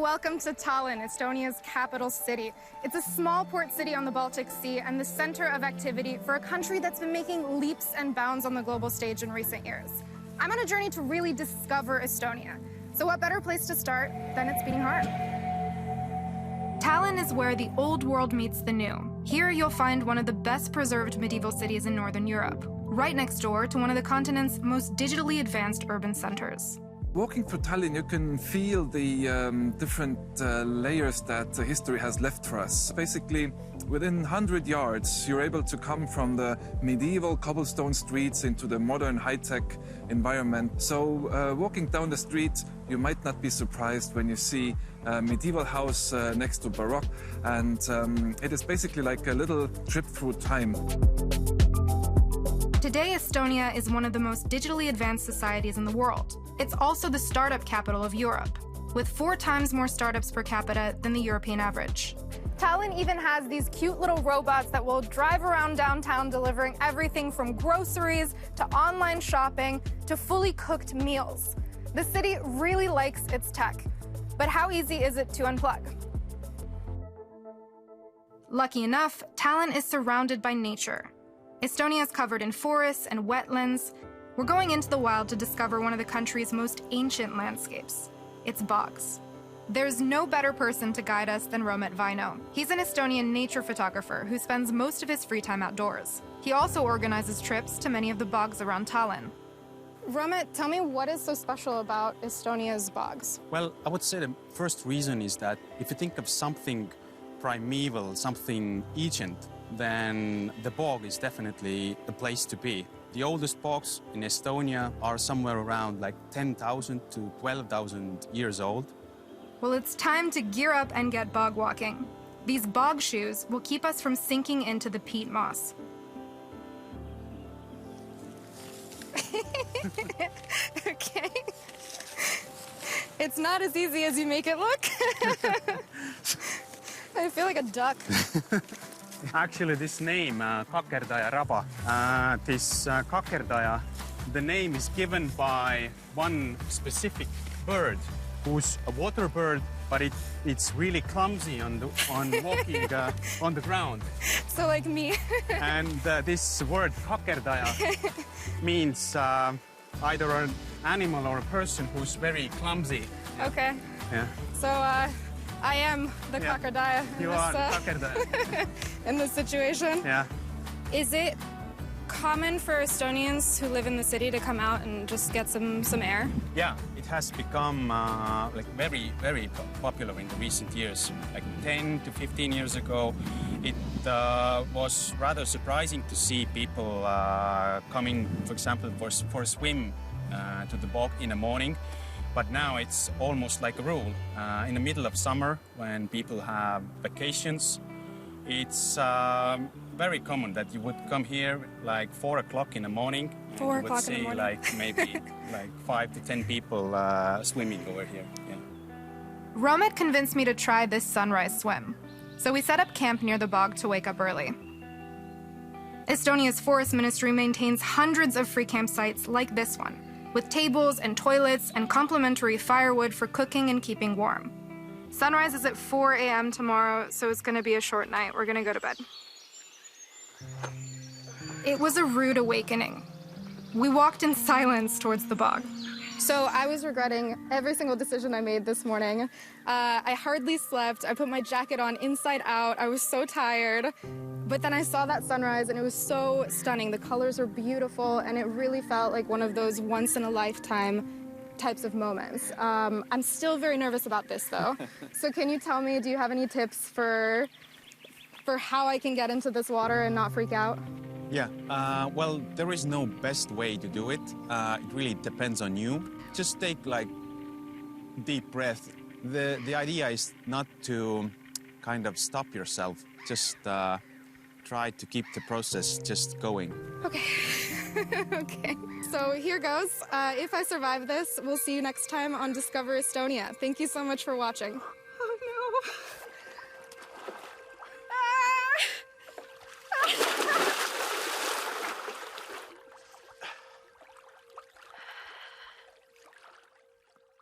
welcome to Tallinn, Estonia's capital city. It's a small port city on the Baltic Sea and the center of activity for a country that's been making leaps and bounds on the global stage in recent years. I'm on a journey to really discover Estonia. So what better place to start than its beating heart? Tallinn is where the old world meets the new. Here you'll find one of the best preserved medieval cities in Northern Europe, right next door to one of the continent's most digitally advanced urban centers. Walking through Tallinn, you can feel the different layers that history has left for us. Basically, within 100 yards, you're able to come from the medieval cobblestone streets into the modern high-tech environment. So walking down the street, you might not be surprised when you see a medieval house next to Baroque. And it is basically like a little trip through time. Today, Estonia is one of the most digitally advanced societies in the world. It's also the startup capital of Europe, with 4 times more startups per capita than the European average. Tallinn even has these cute little robots that will drive around downtown delivering everything from groceries to online shopping to fully cooked meals. The city really likes its tech, but how easy is it to unplug? Lucky enough, Tallinn is surrounded by nature. Estonia is covered in forests and wetlands. We're going into the wild to discover one of the country's most ancient landscapes, its bogs. There's no better person to guide us than Romet Vaino. He's an Estonian nature photographer who spends most of his free time outdoors. He also organizes trips to many of the bogs around Tallinn. Romet, tell me what is so special about Estonia's bogs? Well, I would say the first reason is that if you think of something primeval, something ancient, then the bog is definitely the place to be. The oldest bogs in Estonia are somewhere around like 10,000 to 12,000 years old. Well, it's time to gear up and get bog walking. These bog shoes will keep us from sinking into the peat moss. Okay. It's not as easy as you make it look. I feel like a duck. Actually, this name, Kakerdaja Raba, Kakerdaja, the name is given by one specific bird, who's a water bird, but it's really clumsy on walking on the ground. So like me. And this word Kakerdaja means either an animal or a person who's very clumsy. Okay. Yeah. So I am the Kakerdaja. You are the Kakerdaja. In this situation. Yeah. Is it common for Estonians who live in the city to come out and just get some air? Yeah, it has become like very, very popular in the recent years. Like 10 to 15 years ago, it was rather surprising to see people coming, for example, for a swim to the bog in the morning. But now it's almost like a rule. In the middle of summer, when people have vacations, it's very common that you would come here like 4 o'clock in the morning. 4 and o'clock in the morning. Like maybe like 5 to 10 people swimming over here. Yeah. Romet convinced me to try this sunrise swim. So we set up camp near the bog to wake up early. Estonia's forest ministry maintains hundreds of free campsites like this one, with tables and toilets and complimentary firewood for cooking and keeping warm. Sunrise is at 4 a.m. tomorrow, so it's gonna be a short night. We're gonna go to bed. It was a rude awakening. We walked in silence towards the bog. So I was regretting every single decision I made this morning. I hardly slept. I put my jacket on inside out. I was so tired. But then I saw that sunrise and it was so stunning. The colors were beautiful and it really felt like one of those once-in-a-lifetime types of moments. I'm still very nervous about this though. So can you tell me, do you have any tips for how I can get into this water and not freak out? Yeah, well, there is no best way to do it. It really depends on you. Just take like deep breath. The idea is not to kind of stop yourself. Just try to keep the process just going. Okay. Okay. So here goes. If I survive this, we'll see you next time on Discover Estonia. Thank you so much for watching. Oh no.